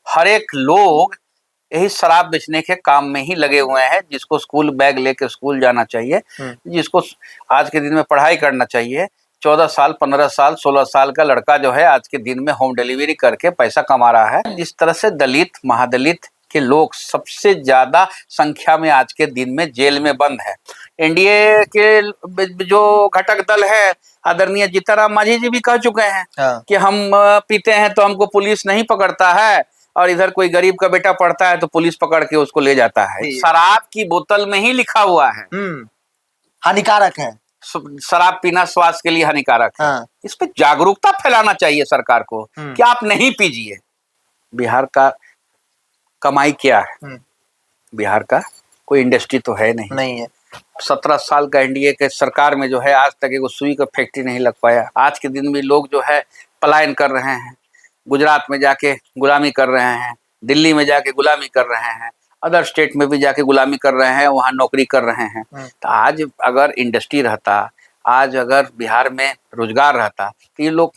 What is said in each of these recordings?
हर एक लोग यही शराब बेचने के काम में ही लगे हुए हैं। जिसको स्कूल बैग लेके स्कूल जाना चाहिए, जिसको आज के दिन में पढ़ाई करना चाहिए, 14 साल 15 साल 16 साल का लड़का जो है आज के दिन में होम डिलीवरी करके पैसा कमा रहा है। जिस तरह से दलित महादलित के लोग सबसे ज्यादा संख्या में आज के दिन में जेल में बंद है। एनडीए के जो घटक दल है आदरणीय जीतनराम मांझी जी भी कह चुके हैं कि हम पीते हैं तो हमको पुलिस नहीं पकड़ता है, और इधर कोई गरीब का बेटा पढ़ता है तो पुलिस पकड़ के उसको ले जाता है। शराब की बोतल में ही लिखा हुआ है हानिकारक है, शराब पीना स्वास्थ्य के लिए हानिकारक है। इस पे जागरूकता फैलाना चाहिए सरकार को कि आप नहीं पीजिए। बिहार का कमाई क्या है? बिहार का कोई इंडस्ट्री तो है नहीं है। 17 साल का एनडीए के सरकार में जो है आज तक एक सुई का फैक्ट्री नहीं लग पाया। आज के दिन में लोग जो है पलायन कर रहे हैं, गुजरात में जाके गुलामी कर रहे हैं, दिल्ली में जाके गुलामी कर रहे हैं, अदर स्टेट में भी जाके गुलामी कर रहे हैं, वहाँ नौकरी कर रहे हैं। तो आज अगर इंडस्ट्री रहता, आज अगर बिहार में रोजगार रहता तो ये लोग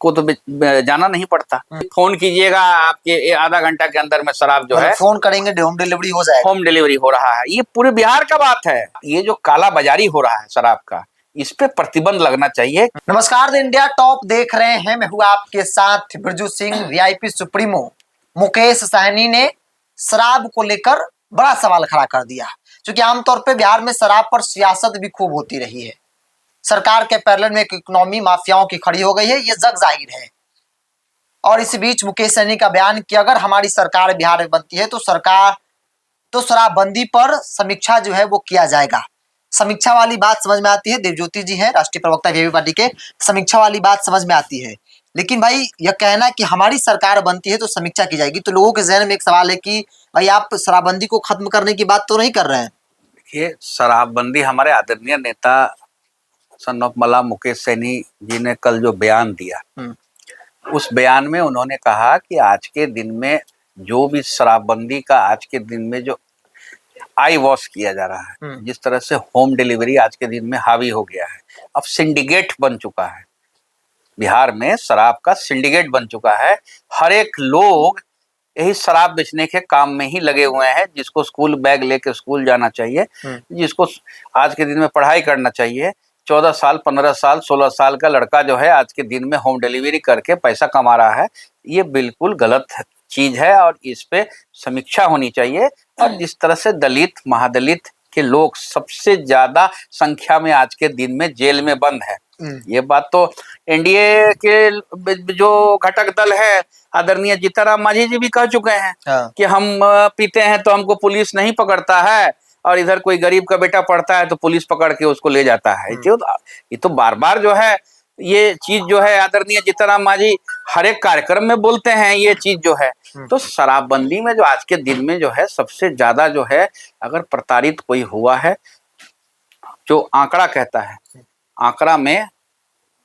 को तो जाना नहीं पड़ता। फोन कीजिएगा, आपके आधा घंटा के अंदर में शराब जो है फोन करेंगे होम डिलीवरी हो जाएगा। होम डिलीवरी हो रहा है। ये पूरे बिहार का बात है। ये जो काला बाजारी हो रहा है शराब का, इस पे प्रतिबंध लगना चाहिए। नमस्कार, इंडिया टॉप देख रहे हैं, मैं हूँ आपके साथ बिरजू सिंह। वीआईपी सुप्रीमो मुकेश सहनी ने शराब को लेकर बड़ा सवाल खड़ा कर दिया, क्योंकि आमतौर पे बिहार में शराब पर सियासत भी खूब होती रही है। सरकार के पैरेलल में एक इकोनॉमी माफियाओं की खड़ी हो गई है, ये जग जाहिर है। और इस बीच मुकेश सहनी का बयान कि अगर हमारी सरकार बिहार में बनती है तो शराबबंदी पर समीक्षा जो है वो किया जाएगा। समीक्षा वाली बात समझ में आती है, देवज्योति जी हैं राष्ट्रीय प्रवक्ता वीआईपी पार्टी के, समीक्षा वाली बात समझ में आती है। लेकिन भाई यह कहना कि हमारी सरकार बनती है तो समीक्षा की जाएगी, तो लोगों के जहन में एक सवाल है कि भाई आप शराबबंदी को खत्म करने की बात तो नहीं कर रहे हैं। देखिए, शराबबंदी हमारे आदरणीय नेता सन ऑफ मला मुकेश सहनी जी ने कल जो बयान दिया, उस बयान में उन्होंने कहा कि आज के दिन में जो भी शराबबंदी का आज के दिन में जो आई वॉश किया जा रहा है, जिस तरह से होम डिलीवरी आज के दिन में हावी हो गया है, अब सिंडिकेट बन चुका है। बिहार में शराब का सिंडिकेट बन चुका है। हर एक लोग यही शराब बेचने के काम में ही लगे हुए हैं। जिसको स्कूल बैग लेके स्कूल जाना चाहिए, जिसको आज के दिन में पढ़ाई करना चाहिए, 14 साल 15 साल 16 साल का लड़का जो है आज के दिन में होम डिलीवरी करके पैसा कमा रहा है। ये बिल्कुल गलत चीज है और इस पे समीक्षा होनी चाहिए। और जिस तरह से दलित महादलित के लोग सबसे ज्यादा संख्या में आज के दिन में जेल में बंद है, ये बात तो एनडीए के जो घटक दल है आदरणीय जीतनराम मांझी जी भी कह चुके हैं कि हम पीते हैं तो हमको पुलिस नहीं पकड़ता है, और इधर कोई गरीब का बेटा पढ़ता है तो पुलिस पकड़ के उसको ले जाता है। ये तो बार बार जो है ये चीज जो है आदरणीय जीतनराम मांझी हर एक कार्यक्रम में बोलते हैं ये चीज जो है। तो शराबबंदी में जो आज के दिन में जो है सबसे ज्यादा जो है अगर प्रताड़ित कोई हुआ है, जो आंकड़ा कहता है, आंकड़ा में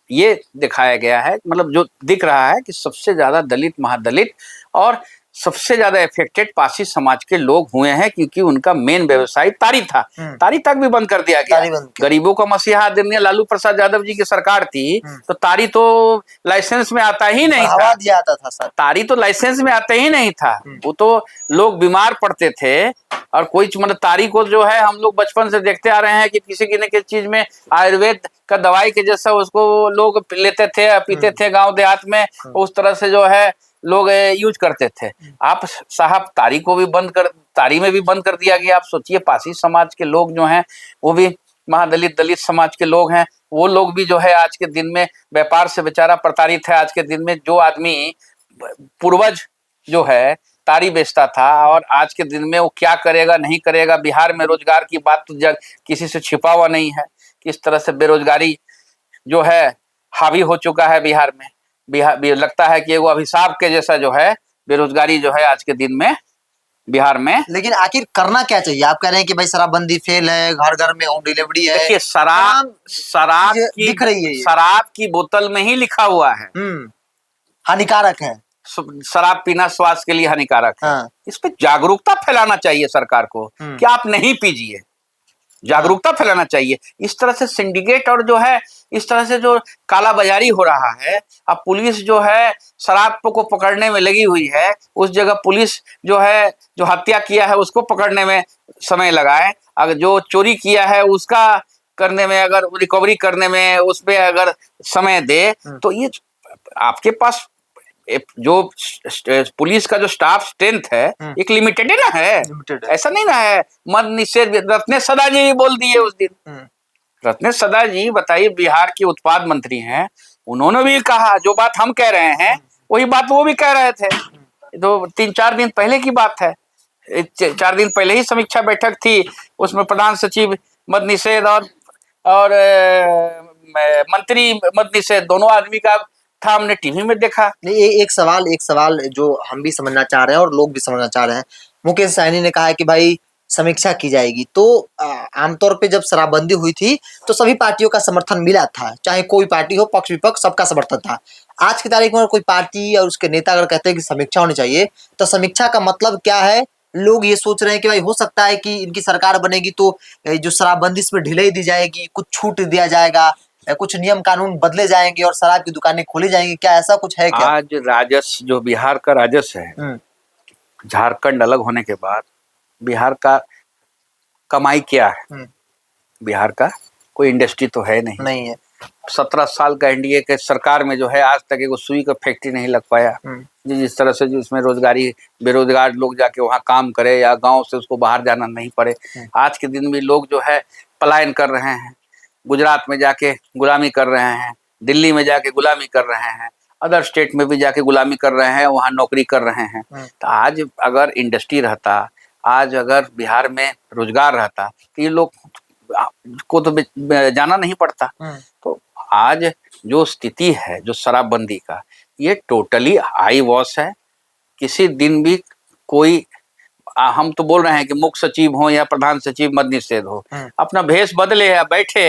ये दिखाया गया है, मतलब जो दिख रहा है कि सबसे ज्यादा दलित महादलित और सबसे ज्यादा इफेक्टेड पासी समाज के लोग हुए हैं, क्योंकि उनका मेन व्यवसाय तारी था। तारी तक भी बंद कर दिया गया। गरीबों का मसीहा आदरणीय लालू प्रसाद यादव जी की सरकार थी, तो तारी तो लाइसेंस में आता ही नहीं था। दिया आता था तारी तो लाइसेंस में आता ही नहीं था। वो तो लोग बीमार पड़ते थे, और कोई मतलब तारी को जो है हम लोग बचपन से देखते आ रहे हैं कि किसी न किसी चीज में आयुर्वेद का दवाई के जैसा उसको लोग लेते थे, पीते थे गांव देहात में, उस तरह से जो है लोग यूज करते थे। आप साहब तारी में भी बंद कर दिया गया। आप सोचिए, पासी समाज के लोग जो हैं वो भी महादलित दलित समाज के लोग हैं, वो लोग भी जो है आज के दिन में व्यापार से बेचारा प्रताड़ित है। आज के दिन में जो आदमी पूर्वज जो है तारी बेचता था, और आज के दिन में वो क्या करेगा नहीं करेगा। बिहार में रोजगार की बात तो किसी से छिपा हुआ नहीं है। किस तरह से बेरोजगारी जो है हावी हो चुका है बिहार में। बिहार लगता है कि वो अभिशाप के जैसा जो है बेरोजगारी जो है आज के दिन में बिहार में। लेकिन आखिर करना क्या चाहिए? आप कह रहे हैं कि भाई शराबबंदी फेल है, घर घर में होम डिलीवरी है। देखिए, शराब दिख रही है, शराब की बोतल में ही लिखा हुआ है हानिकारक है, शराब पीना स्वास्थ्य के लिए हानिकारक है। इस पे जागरूकता फैलाना चाहिए सरकार को कि आप नहीं पीजिए। जागरूकता फैलाना चाहिए। इस तरह से सिंडिकेट और जो है इस तरह से जो काला बाजारी हो रहा है, अब पुलिस जो है शराब को पकड़ने में लगी हुई है, उस जगह पुलिस जो है जो हत्या किया है उसको पकड़ने में समय लगाए, अगर जो चोरी किया है उसका करने में, अगर रिकवरी करने में उसमें अगर समय दे, तो ये आपके पास जो पुलिस का जो स्टाफ स्ट्रेंथ है एक लिमिटेड है ना, है ऐसा नहीं ना है। मद निषेध रत्नेश सदा जी भी बोल दिए उस दिन। रत्नेश सदा जी बताइए, बिहार के उत्पाद मंत्री हैं, उन्होंने भी कहा जो बात हम कह रहे हैं वही बात वो भी कह रहे थे। तो 3-4 दिन पहले की बात है, 4 दिन पहले ही समीक्षा बैठक थी, उसमें प्रधान सचिव मद निषेध और मंत्री मद निषेध दोनों आदमी का था, हमने टीवी में देखा। नहीं, एक सवाल जो हम भी समझना चाह रहे हैं और लोग भी समझना चाह रहे हैं। मुकेश सहनी ने कहा है कि भाई समीक्षा की जाएगी, तो आमतौर पे जब शराबबंदी हुई थी तो सभी पार्टियों का समर्थन मिला था, चाहे कोई पार्टी हो, पक्ष विपक्ष सबका समर्थन था। आज की तारीख में कोई पार्टी और उसके नेता अगर कहते हैं कि समीक्षा होनी चाहिए, तो समीक्षा का मतलब क्या है? लोग ये सोच रहे हैं कि भाई हो सकता है कि इनकी सरकार बनेगी तो जो शराबबंदी इसमें ढिलाई दी जाएगी, कुछ छूट दिया जाएगा, कुछ नियम कानून बदले जाएंगे और शराब की दुकानें खोली जाएंगी, क्या ऐसा कुछ है क्या? आज राजस्व जो बिहार का राजस्व है, झारखंड अलग होने के बाद बिहार का कमाई क्या है? बिहार का कोई इंडस्ट्री तो है नहीं है। 17 साल का एनडीए के सरकार में जो है आज तक एक सुई का फैक्ट्री नहीं लग पाया। जिस तरह से जिसमें रोजगारी बेरोजगार लोग जाके वहाँ काम करे या गांव से उसको बाहर जाना नहीं पड़े। आज के दिन भी लोग जो है पलायन कर रहे हैं, गुजरात में जाके गुलामी कर रहे हैं, दिल्ली में जाके गुलामी कर रहे हैं, अदर स्टेट में भी जाके गुलामी कर रहे हैं, वहाँ नौकरी कर रहे हैं। तो आज अगर इंडस्ट्री रहता, आज अगर बिहार में रोजगार रहता, तो ये लोग को तो जाना नहीं पड़ता। तो आज जो स्थिति है जो शराबबंदी का, ये टोटली हाई वॉश है। किसी दिन भी कोई हम तो बोल रहे हैं कि मुख्य सचिव हो या प्रधान सचिव मद निषेध हो, अपना भेष बदले या बैठे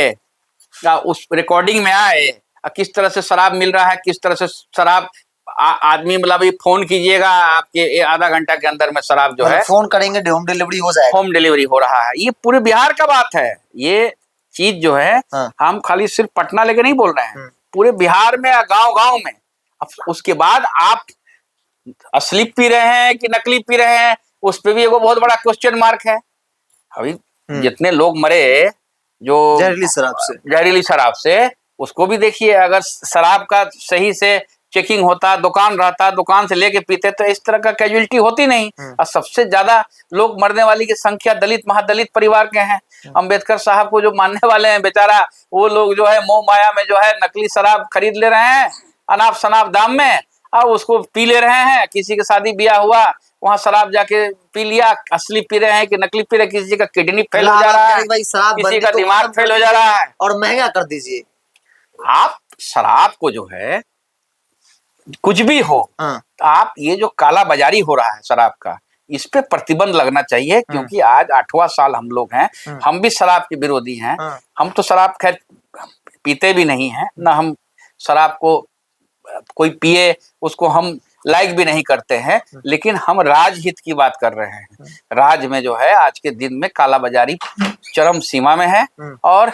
या उस रिकॉर्डिंग में आए, किस तरह से शराब मिल रहा है, किस तरह से शराब आदमी मतलब फोन कीजिएगा आपके आधा घंटा के अंदर में शराब जो है फोन करेंगे होम डिलीवरी हो जाएगा, होम डिलीवरी हो रहा है। ये पूरे बिहार का बात है। ये चीज जो है हम खाली सिर्फ पटना लेके नहीं बोल रहे हैं, पूरे बिहार में गांव गांव में। उसके बाद आप असली पी रहे हैं कि नकली पी रहे हैं, उस पर भी एक बहुत बड़ा क्वेश्चन मार्क है। अभी जितने लोग मरे जो जहरीली शराब से, उसको भी देखिए, अगर शराब का सही से चेकिंग होता, दुकान रहता, दुकान से लेके पीते, तो इस तरह का कैजुअलिटी होती नहीं। और सबसे ज्यादा लोग मरने वाली की संख्या दलित महादलित परिवार के हैं। अंबेडकर साहब को जो मानने वाले हैं बेचारा, वो लोग जो है मोह माया में जो है नकली शराब खरीद ले रहे हैं अनाप शनाप दाम में, और उसको पी ले रहे हैं। किसी के शादी ब्याह हुआ, वहाँ शराब जाके पी लिया, असली पी रहे हैं कि नकली पी रहे, किसी का किडनी फेल हो जा रहा है, किसी का दिमाग फेल हो जा रहा है। और महंगा कर दीजिए आप शराब को, जो है कुछ भी हो, तो आप ये जो काला बाजारी हो रहा है शराब का, इस पे प्रतिबंध लगना चाहिए। क्योंकि आज 8वां साल हम लोग हैं, हम भी शराब के विरोधी हैं। हम तो शराब खैर पीते भी नहीं हैं, ना हम शराब को कोई पिए उसको हम लाइक भी नहीं करते हैं, लेकिन हम राजहित की बात कर रहे हैं। राज में जो है आज के दिन में काला बाजारी चरम सीमा में है, और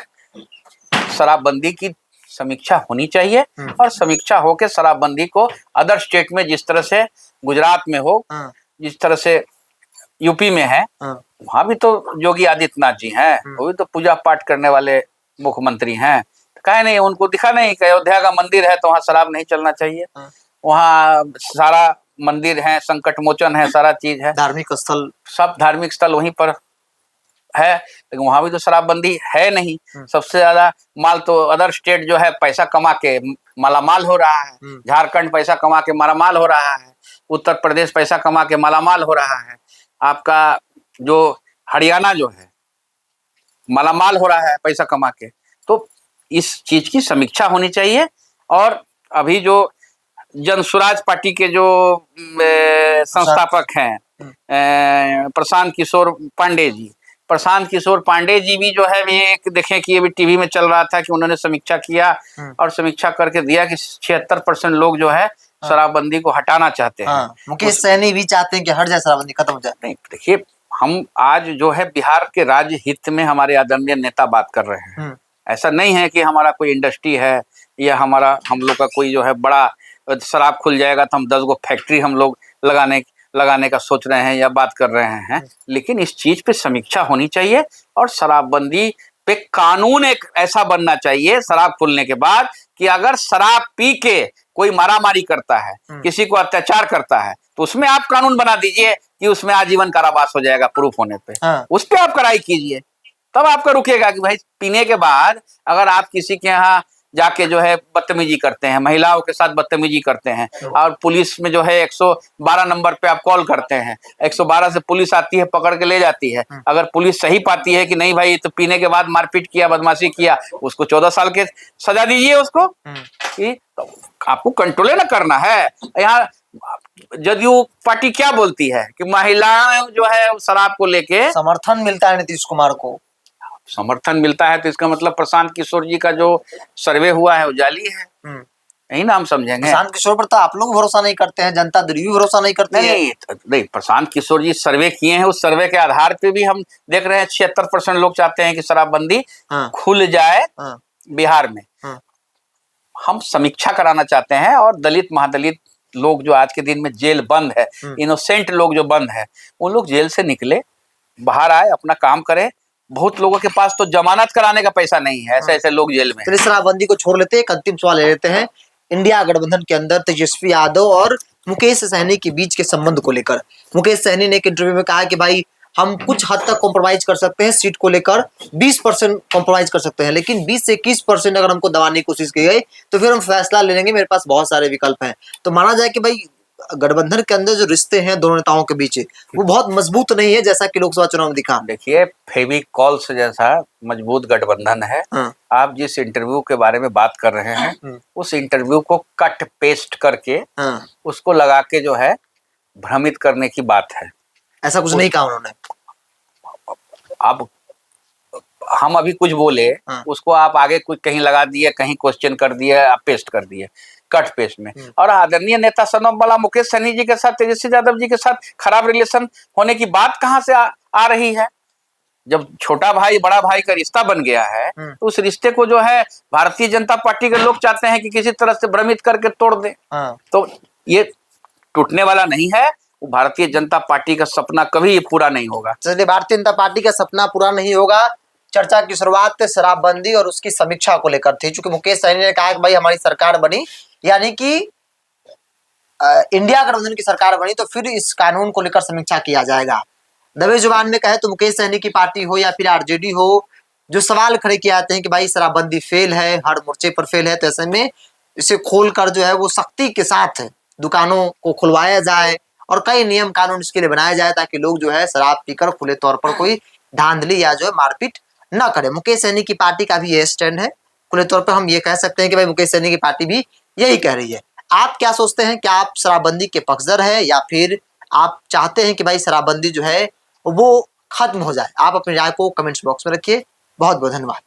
शराबबंदी की समीक्षा होनी चाहिए। और समीक्षा होकर शराबबंदी को अदर स्टेट में, जिस तरह से गुजरात में हो, जिस तरह से यूपी में है, वहां भी तो योगी आदित्यनाथ जी हैं, वो भी तो पूजा पाठ करने वाले मुख्यमंत्री हैं। कहे नहीं, उनको दिखा नहीं कि अयोध्या का मंदिर है तो वहाँ शराब नहीं चलना चाहिए। वहाँ सारा मंदिर है, संकट मोचन है, सारा चीज है, धार्मिक स्थल, सब धार्मिक स्थल वहीं पर है, लेकिन वहां भी तो शराबबंदी है नहीं। सबसे ज्यादा माल तो अदर स्टेट जो है पैसा कमा के मालामाल हो रहा है। झारखंड पैसा कमा के मालामाल हो रहा है, उत्तर प्रदेश पैसा कमा के मालामाल हो रहा है, आपका जो हरियाणा जो है मालामाल हो रहा है पैसा कमा के। तो इस चीज की समीक्षा होनी चाहिए। और अभी जो जनसुराज पार्टी के जो संस्थापक हैं प्रशांत किशोर पांडे जी भी जो है, एक देखें कि अभी टीवी में चल रहा था कि उन्होंने समीक्षा किया और समीक्षा करके दिया कि 76% लोग जो है शराबबंदी को हटाना चाहते हैं। मुकेश सहनी भी चाहते हैं कि हट जाए शराबबंदी, खत्म हो जाए। नहीं, देखिए हम आज जो है बिहार के राज्य हित में हमारे आदरणीय नेता बात कर रहे हैं। ऐसा नहीं है कि हमारा कोई इंडस्ट्री है या हम लोग का कोई जो है बड़ा शराब खुल जाएगा तो हम 10 गो फैक्ट्री हम लोग लगाने का सोच रहे हैं या बात कर रहे हैं। लेकिन इस चीज पे समीक्षा होनी चाहिए और शराबबंदी पे कानून एक ऐसा बनना चाहिए शराब खुलने के बाद कि अगर शराब पी के कोई मारामारी करता है, किसी को अत्याचार करता है, तो उसमें आप कानून बना दीजिए कि उसमें आजीवन कारावास हो जाएगा प्रूफ होने पे। उस पे आप कार्रवाई कीजिए, तब आपका रुकेगा कि भाई पीने के बाद अगर आप किसी के यहाँ जाके जो है बदतमीजी करते हैं, महिलाओं के साथ बदतमीजी करते हैं और पुलिस में जो है 112 नंबर पे आप कॉल करते हैं, 112 से पुलिस आती है, पकड़ के ले जाती है। अगर पुलिस सही पाती है कि नहीं भाई तो पीने के बाद मारपीट किया, बदमाशी किया, उसको 14 साल के सजा दीजिए उसको। कि तो आपको कंट्रोल ना करना है। यहाँ जदयू पार्टी क्या बोलती है कि महिलाएं जो है शराब को लेके समर्थन मिलता है नीतीश कुमार को, समर्थन मिलता है, तो इसका मतलब प्रशांत किशोर जी का जो सर्वे हुआ है वो जाली है, यही ना हम समझेंगे। प्रशांत किशोर पर तो आप लोग भरोसा नहीं करते हैं, जनता भी भरोसा नहीं करती है। नहीं, प्रशांत किशोर जी सर्वे किए हैं, उस सर्वे के आधार पे भी हम देख रहे हैं 76% लोग चाहते हैं कि शराबबंदी खुल जाए बिहार में। हम समीक्षा कराना चाहते हैं और दलित महादलित लोग जो आज के दिन में जेल बंद है, इनोसेंट लोग जो बंद है, उन लोग जेल से निकले, बाहर आए, अपना काम करें। बहुत लोगों के पास तो जमानत कराने का पैसा नहीं है, ऐसे ऐसे लोग जेल में। तो शराबबंदी को छोड़ लेते हैं, एक अंतिम सवाल ले लेते हैं। इंडिया गठबंधन के अंदर तेजस्वी यादव और मुकेश सहनी के बीच के संबंध को लेकर मुकेश सहनी ने एक इंटरव्यू में कहा कि भाई हम कुछ हद तक कॉम्प्रोमाइज कर सकते हैं, सीट को लेकर 20% कॉम्प्रोमाइज कर सकते हैं, लेकिन 20 से 21% अगर हमको दबाने की कोशिश की गई तो फिर हम फैसला ले लेंगे, मेरे पास बहुत सारे विकल्प हैं। तो माना जाए कि भाई गठबंधन के अंदर जो रिश्ते हैं दोनों नेताओं के बीच वो बहुत मजबूत नहीं है, जैसा कि लोकसभा चुनाव में दिखा। देखिए, फेविकॉल से जैसा मजबूत गठबंधन है। आप जिस इंटरव्यू के बारे में बात कर रहे हैं उस इंटरव्यू को कट पेस्ट करके उसको लगा के जो है भ्रमित करने की बात है। ऐसा कुछ नहीं कहा उन्होंने। अब हम अभी कुछ बोले उसको आप आगे कुछ कहीं लगा दिए, कहीं क्वेश्चन कर दिए, आप पेस्ट कर दिए कट पेस्ट में। और आदरणीय नेता सनोबला मुकेश सहनी जी के साथ तेजस्वी यादव जी के साथ खराब रिलेशन होने की बात कहां से आ रही है? जब छोटा भाई बड़ा भाई का रिश्ता बन गया है तो उस रिश्ते को जो है भारतीय जनता पार्टी के लोग चाहते हैं कि किसी तरह से भ्रमित करके तोड़ दें। तो ये टूटने वाला नहीं है। भारतीय जनता पार्टी का सपना कभी पूरा नहीं होगा। चलिए, भारतीय जनता पार्टी का सपना पूरा नहीं होगा। चर्चा की शुरुआत शराबबंदी और उसकी समीक्षा को लेकर थी, चूंकि मुकेश सहनी ने कहा कि भाई हमारी सरकार बनी, यानी कि इंडिया गठबंधन की सरकार बनी, तो फिर इस कानून को लेकर समीक्षा किया जाएगा। दबे जुबान में कहे तो मुकेश सहनी की पार्टी हो या फिर आरजेडी हो, जो सवाल खड़े किए जाते हैं कि भाई शराबबंदी फेल है, हर मोर्चे पर फेल है, तो ऐसे में इसे खोलकर जो है वो सख्ती के साथ दुकानों को खुलवाया जाए और कई नियम कानून इसके लिए बनाया जाए ताकि लोग जो है शराब पीकर खुले तौर पर कोई धांधली या जो है मारपीट न करे। मुकेश सहनी की पार्टी का भी यह स्टैंड है। खुले तौर पर हम ये कह सकते हैं कि भाई मुकेश सहनी की पार्टी भी यही कह रही है। आप क्या सोचते हैं? क्या आप शराबबंदी के पक्षधर है या फिर आप चाहते हैं कि भाई शराबबंदी जो है वो खत्म हो जाए? आप अपनी राय को कमेंट्स बॉक्स में रखिए। बहुत बहुत धन्यवाद।